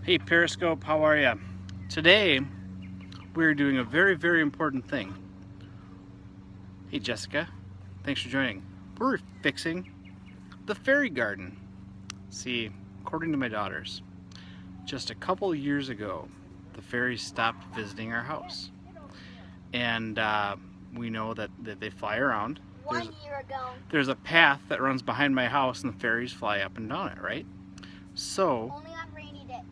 Hey Periscope, how are ya? Today we're doing a very important thing. Hey Jessica, thanks for joining. We're fixing the fairy garden. See, according to my daughters, just a couple years ago the fairies stopped visiting our house. And we know that they fly around. One year ago. There's a path that runs behind my house and the fairies fly up and down it, right? So only on rainy nights.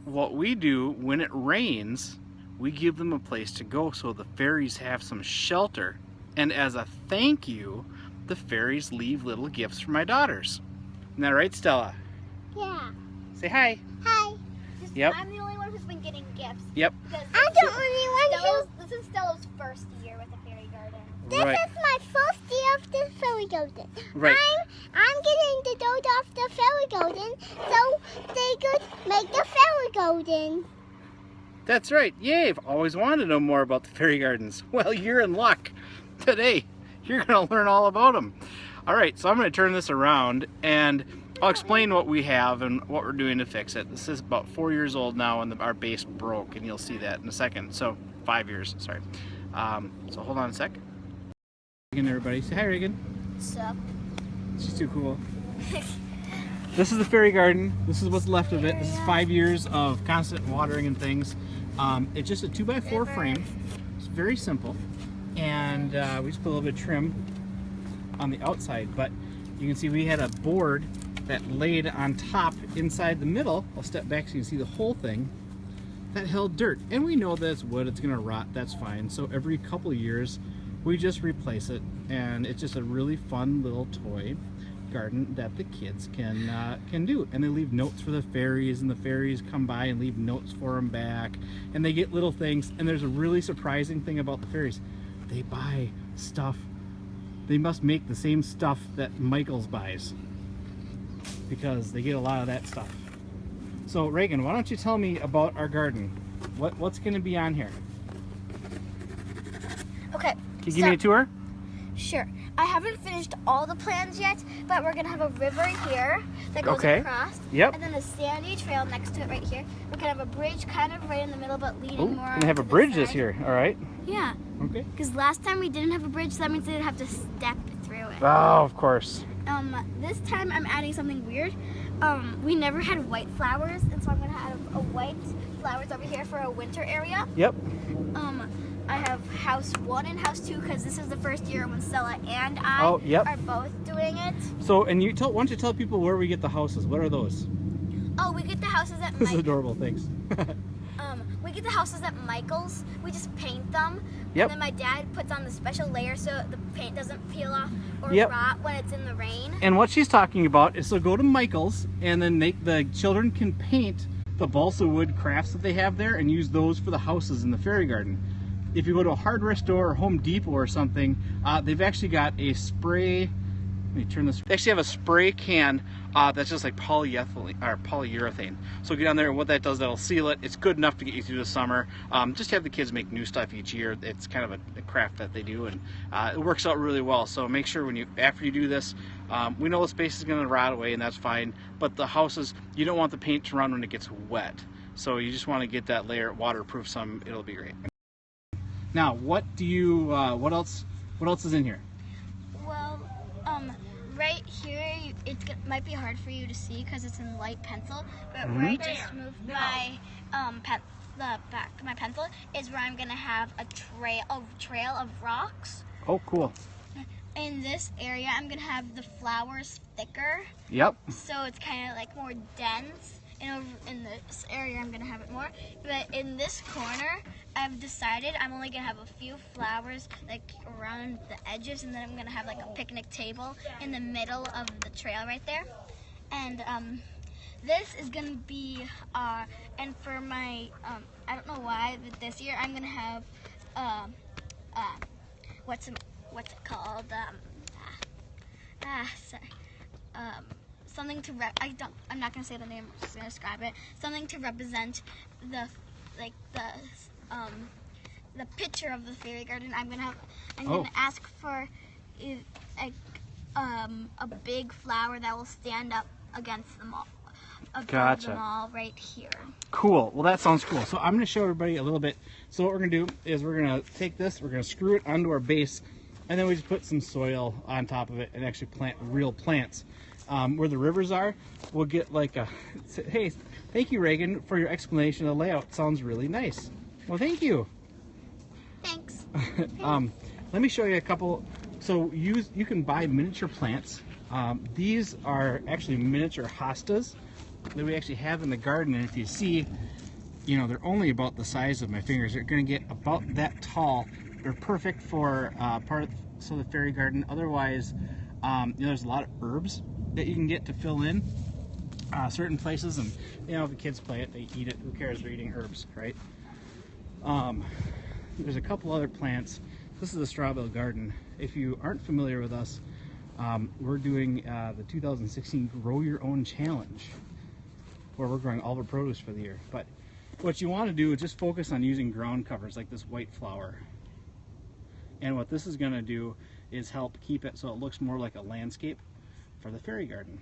What we do when it rains, we give them a place to go so the fairies have some shelter. And as a thank you, the fairies leave little gifts for my daughters. Isn't that right, Stella? Yeah. Say hi. Hi. Yep. I'm the only one who's been getting gifts. Yep. I'm the only one This is Stella's first year with the fairy garden. Right. This is my first year of the fairy garden. Right. I'm getting the dough off the fairy garden so they could make the fairy garden. That's right. Yay, I've always wanted to know more about the fairy gardens. Well, you're in luck. Today, you're going to learn all about them. All right, so I'm going to turn this around and I'll explain what we have and what we're doing to fix it. This is about 4 years old now and our base broke, and you'll see that in a second. So 5 years, sorry. So hold on a sec. Reagan, everybody. Say hi, Reagan. What's up? She's too cool. This is the fairy garden. This is what's left of it. This is 5 years of constant watering and things. It's just a 2x4 frame. It's very simple. And we just put a little bit of trim on the outside. But you can see we had a board that laid on top inside the middle. I'll step back so you can see the whole thing. That held dirt. And we know that it's wood. It's going to rot. That's fine. So every couple of years, we just replace it. And it's just a really fun little toy garden that the kids can do, and they leave notes for the fairies, and the fairies come by and leave notes for them back, and they get little things. And there's a really surprising thing about the fairies: they buy stuff. They must make the same stuff that Michaels buys because they get a lot of that stuff. So Reagan, why don't you tell me about our garden? What's going to be on here? Okay. Can you give me a tour? Sure. I haven't finished all the plans yet, but we're going to have a river here that goes across. Yep. And then a sandy trail next to it right here. We're going to have a bridge kind of right in the middle, but leading more We're going to have a bridge this year, all right? Yeah. Okay. Because last time we didn't have a bridge, so that means they'd have to step through it. Oh, of course. This time I'm adding something weird. We never had white flowers, and so I'm going to add a white flowers over here for a winter area. Yep. I have house 1 and house 2 because this is the first year when Stella and I are both doing it. So, and why don't you tell people where we get the houses? What are those? Oh, we get the houses at This is adorable, thanks. we get the houses at Michael's. We just paint them. Yep. And then my dad puts on the special layer so the paint doesn't peel off or rot when it's in the rain. And what she's talking about is, so go to Michael's and then the children can paint the balsa wood crafts that they have there and use those for the houses in the fairy garden. If you go to a hardware store or Home Depot or something, they've actually got a spray. Let me turn this. They actually have a spray can that's just like polyethylene or polyurethane. So get on there, and what that does, that'll seal it. It's good enough to get you through the summer. Just have the kids make new stuff each year. It's kind of a craft that they do, and it works out really well. So make sure after you do this, we know the space is going to rot away, and that's fine. But the houses, you don't want the paint to run when it gets wet. So you just want to get that layer waterproof some. It'll be great. Now, what else is in here? Well, right here, might be hard for you to see because it's in light pencil, but where I just moved my the back of my pencil is where I'm gonna have a trail of rocks. Oh, cool. In this area, I'm gonna have the flowers thicker. Yep. So it's kind of like more dense. And over in this area, I'm gonna have it more. But in this corner, I've decided I'm only gonna have a few flowers like around the edges, and then I'm gonna have like a picnic table in the middle of the trail right there. And this is gonna be and for my I don't know why, but this year I'm gonna have what's it called? Sorry. Something to I'm not gonna say the name. I'm just gonna describe it. Something to represent the picture of the fairy garden. I'm gonna ask for a big flower that will stand up against them all, above Gotcha. them all right here. Cool. Well, that sounds cool. So I'm going to show everybody a little bit. So what we're going to do is we're going to take this, we're going to screw it onto our base, and then we just put some soil on top of it and actually plant real plants. Where the rivers are, we'll get like a, hey, thank you, Reagan, for your explanation of the layout. Sounds really nice. Well, thank you. Thanks. Let me show you a couple. So you can buy miniature plants. These are actually miniature hostas that we actually have in the garden, and if you see, you know, they're only about the size of my fingers. They're going to get about that tall. They're perfect for part of the fairy garden. Otherwise, you know, there's a lot of herbs that you can get to fill in certain places, and you know, if the kids play it, they eat it. Who cares? They're eating herbs, right? There's a couple other plants. This is the Strawbill Garden. If you aren't familiar with us, we're doing the 2016 Grow Your Own Challenge, where we're growing all the produce for the year. But what you want to do is just focus on using ground covers like this white flower. And what this is going to do is help keep it so it looks more like a landscape for the fairy garden.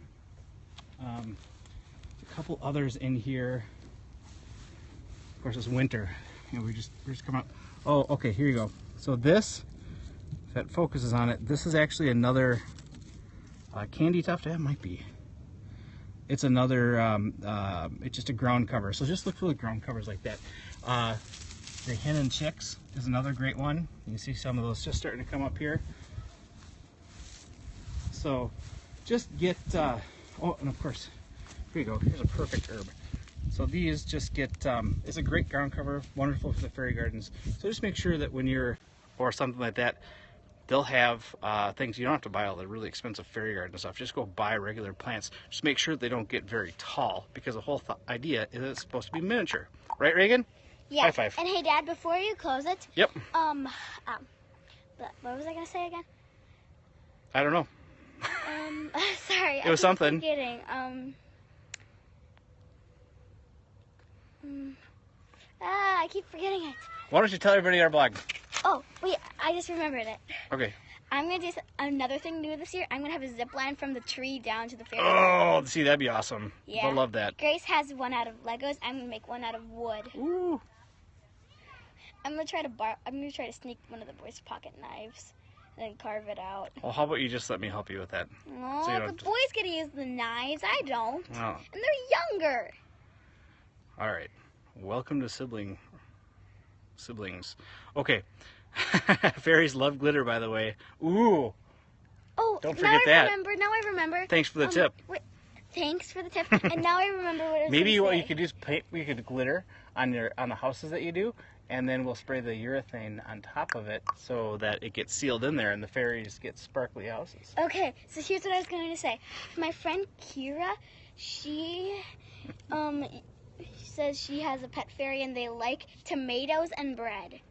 A couple others in here. Of course, it's winter. You know, we're just coming up. Oh, okay, here you go. So this, if that focuses on it, this is actually another candy tuft. That might be. It's another, it's just a ground cover. So just look for the ground covers like that. The Hen and Chicks is another great one. You can see some of those just starting to come up here. So just get, oh, and of course, here you go. Here's a perfect herb. So these just get, it's a great ground cover, wonderful for the fairy gardens. So just make sure that when you're, or something like that, they'll have things. You don't have to buy all the really expensive fairy garden stuff. Just go buy regular plants. Just make sure they don't get very tall, because the whole idea is it's supposed to be miniature. Right, Reagan? Yeah. High five. And hey, Dad, before you close it. Yep. What was I gonna say again? I don't know. Sorry. It was something. Forgetting. I keep forgetting it. Why don't you tell everybody our blog? Oh, wait, I just remembered it. Okay. I'm going to do another thing new this year. I'm going to have a zip line from the tree down to the fairy. Oh, see, that'd be awesome. Yeah. I love that. Grace has one out of Legos. I'm going to make one out of wood. Ooh. I'm going to try to sneak one of the boys' pocket knives and then carve it out. Well, how about you just let me help you with that? Oh, So you the don't- boys get to use the knives. I don't. Oh. And they're younger. All right. Welcome to siblings. Okay. Fairies love glitter, by the way. Ooh. Oh, Don't now forget I that. remember. Now I remember. Thanks for the tip. Wait, thanks for the tip. And now I remember what I was Maybe gonna what say. you could do is paint. We could glitter on the houses that you do, and then we'll spray the urethane on top of it so that it gets sealed in there, and the fairies get sparkly houses. Okay, so here's what I was going to say. My friend Kira, she says she has a pet fairy and they like tomatoes and bread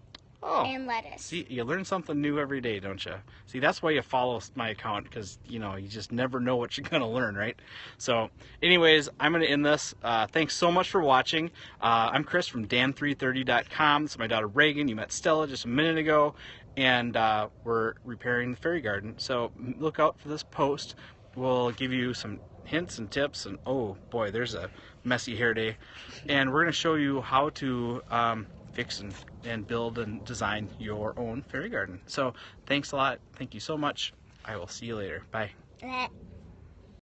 Oh. and lettuce. See, you learn something new every day, don't you? See, that's why you follow my account, because, you know, you just never know what you're going to learn, right? So, anyways, I'm going to end this. Thanks so much for watching. I'm Chris from Dan330.com. This is my daughter Reagan. You met Stella just a minute ago, and we're repairing the fairy garden. So, look out for this post. We'll give you some hints and tips, and oh boy, there's a messy hair day. And we're going to show you how to fix and build and design your own fairy garden. So thanks a lot. Thank you so much. I will see you later. Bye. Bleh.